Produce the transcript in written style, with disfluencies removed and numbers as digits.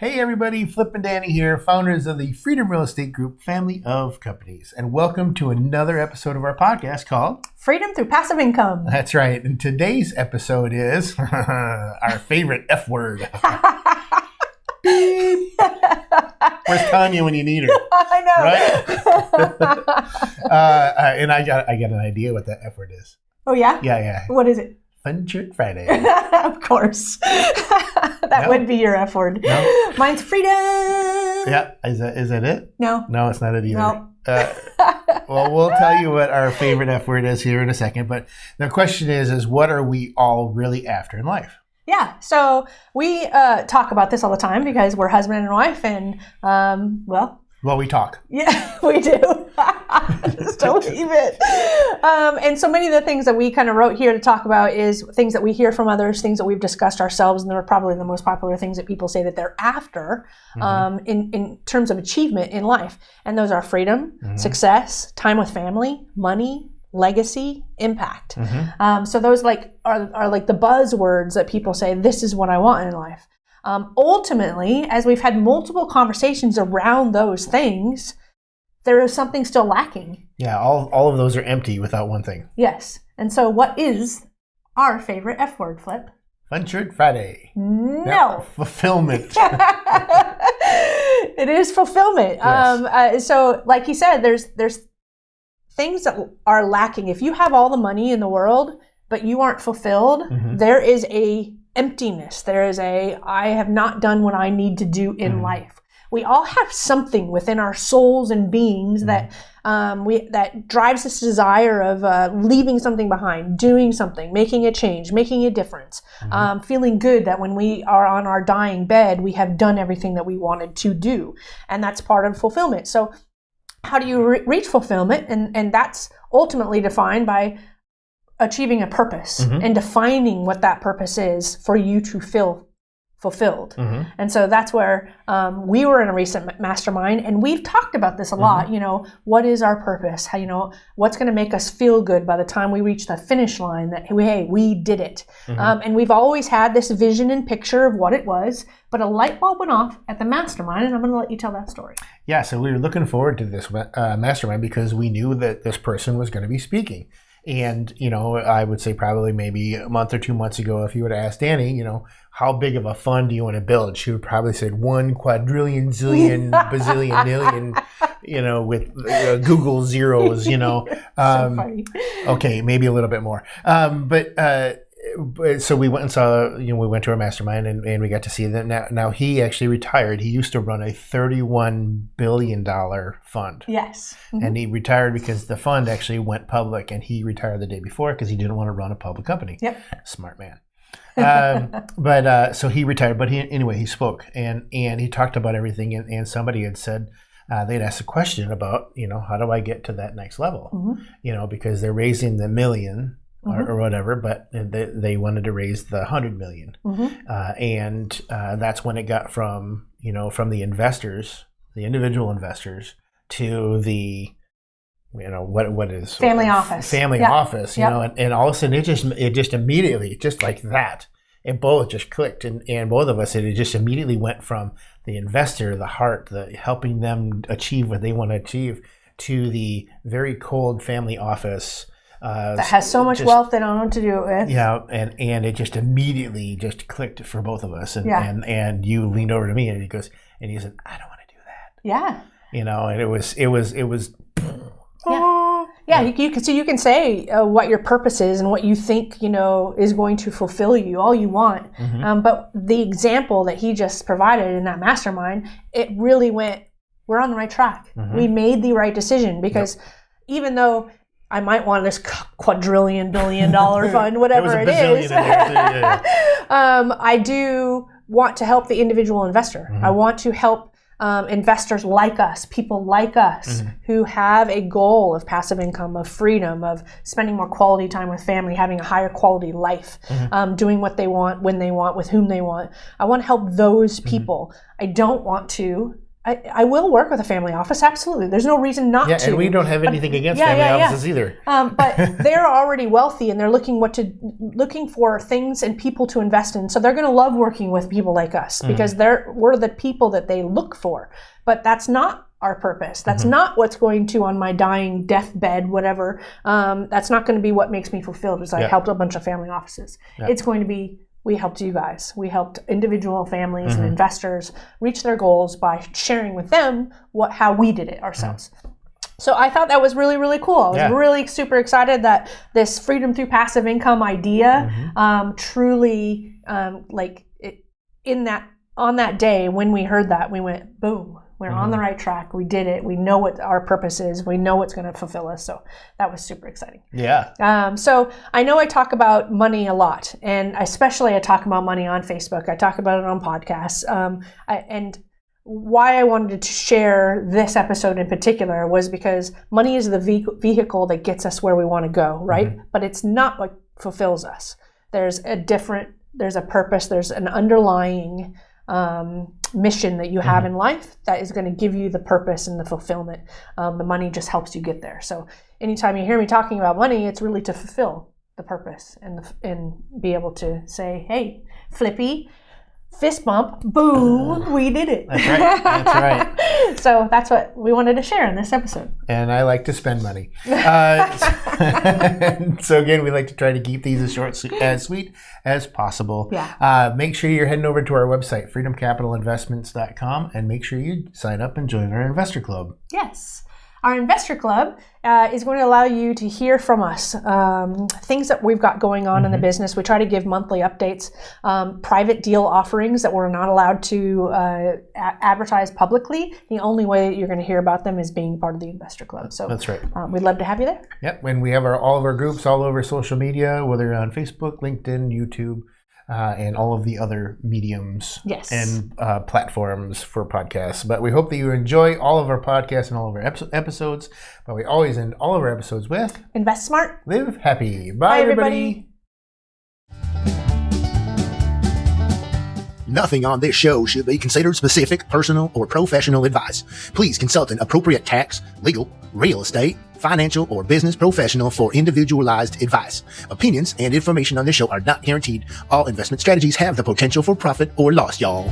Hey everybody, Flip and Danny here, founders of the Freedom Real Estate Group family of companies. And welcome to another episode of our podcast called Freedom Through Passive Income. That's right. And today's episode is our favorite F word. Beep. Where's Tanya when you need her? I know. Right? And I got an idea what that F word is. Oh, yeah? Yeah. What is it? Fun Shirt Friday. Of course. That would be your F word. No. Mine's freedom. Yeah. Is that it? No. No, it's not it either. No. Well, we'll tell you what our favorite F word is here in a second. But the question is what are we all really after in life? Yeah. So we talk about this all the time because we're husband and wife and, well, we talk. Yeah, we do. Just don't keep it. And so many of the things that we kind of wrote here to talk about is things that we hear from others, things that we've discussed ourselves, and they're probably the most popular things that people say that they're after in terms of achievement in life. And those are freedom, success, time with family, money, legacy, impact. So those are like the buzzwords that people say, this is what I want in life. Ultimately, as we've had multiple conversations around those things, there is something still lacking. Yeah, all of those are empty without one thing. Yes. And so what is our favorite F word, Flip? Fun Shirt Friday. No. Yeah, fulfillment. It is fulfillment. Yes. So like he said, there's things that are lacking. If you have all the money in the world, but you aren't fulfilled, there is a emptiness. There is I have not done what I need to do in life. We all have something within our souls and beings that that drives this desire of leaving something behind, doing something, making a change, making a difference, feeling good that when we are on our dying bed, we have done everything that we wanted to do. And that's part of fulfillment. So how do you reach fulfillment? And that's ultimately defined by achieving a purpose and defining what that purpose is for you to feel fulfilled. And so that's where we were in a recent mastermind, and we've talked about this a lot. You know, what is our purpose? How, what's going to make us feel good by the time we reach the finish line that, hey, we did it. And we've always had this vision and picture of what it was, but a light bulb went off at the mastermind, and I'm going to let you tell that story. Yeah, so we were looking forward to this mastermind because we knew that this person was going to be speaking. And, I would say probably maybe a month or 2 months ago, if you would have asked Danny, how big of a fund do you want to build? She would probably say 1 quadrillion, zillion, bazillion, million, with Google zeros, So funny. Okay, maybe a little bit more. So we went and saw, we went to our mastermind and we got to see that now he actually retired. He used to run a $31 billion fund. Yes. And he retired because the fund actually went public, and he retired the day before because he didn't want to run a public company. Yep. Smart man. So he retired, but he spoke and he talked about everything. And somebody had said, they'd asked a question about, how do I get to that next level? Because they're raising the million or whatever, but they wanted to raise the 100 million. And that's when it got from the investors, the individual investors, to the, what is family office, office, and all of a sudden it just immediately, just like that, it both just clicked. And both of us, it just immediately went from the investor, the heart, the helping them achieve what they want to achieve, to the very cold family office, that has so much wealth they don't know what to do it with. Yeah, and it just immediately just clicked for both of us. And you leaned over to me and he said, I don't want to do that. Yeah. And it was. Yeah. You can say what your purpose is and what you think is going to fulfill you all you want. But the example that he just provided in that mastermind, it really we're on the right track. We made the right decision because even though I might want this quadrillion billion dollar fund, whatever it is. I do want to help the individual investor. I want to help investors like us, people like us who have a goal of passive income, of freedom, of spending more quality time with family, having a higher quality life, doing what they want, when they want, with whom they want. I want to help those people. I don't want to I will work with a family office. Absolutely. There's no reason not to. And we don't have anything against family offices either. But they're already wealthy and they're looking for things and people to invest in. So they're going to love working with people like us because we're the people that they look for. But that's not our purpose. That's not what's going to, on my dying deathbed, whatever. That's not going to be what makes me fulfilled as I helped a bunch of family offices. It's going to be, we helped you guys. We helped individual families and investors reach their goals by sharing with them how we did it ourselves. So I thought that was really, really cool. I was really super excited that this freedom through passive income idea truly, on that day when we heard that, we went, boom. We're on the right track. We did it. We know what our purpose is. We know what's going to fulfill us. So that was super exciting. Yeah. So I know I talk about money a lot, and especially I talk about money on Facebook. I talk about it on podcasts. And why I wanted to share this episode in particular was because money is the vehicle that gets us where we want to go, right? But it's not what fulfills us. There's a purpose. There's an underlying mission that you have in life that is going to give you the purpose and the fulfillment. The money just helps you get there. So anytime you hear me talking about money, it's really to fulfill the purpose and be able to say, hey, Flippy, fist bump, boom, we did it. That's right. That's right. So that's what we wanted to share in this episode. And I like to spend money. So again, we like to try to keep these as short, as sweet as possible. Yeah. Make sure you're heading over to our website, freedomcapitalinvestments.com, and make sure you sign up and join our investor club. Yes. Our investor club is going to allow you to hear from us, things that we've got going on in the business. We try to give monthly updates, private deal offerings that we're not allowed to advertise publicly. The only way that you're going to hear about them is being part of the investor club. So that's right. We'd love to have you there. Yep. And we have all of our groups all over social media, whether on Facebook, LinkedIn, YouTube, and all of the other mediums and platforms for podcasts. But we hope that you enjoy all of our podcasts and all of our episodes. But we always end all of our episodes with Invest smart. Live happy. Bye everybody. Nothing on this show should be considered specific, personal, or professional advice. Please consult an appropriate tax, legal, real estate, financial, or business professional for individualized advice. Opinions and information on this show are not guaranteed. All investment strategies have the potential for profit or loss, y'all.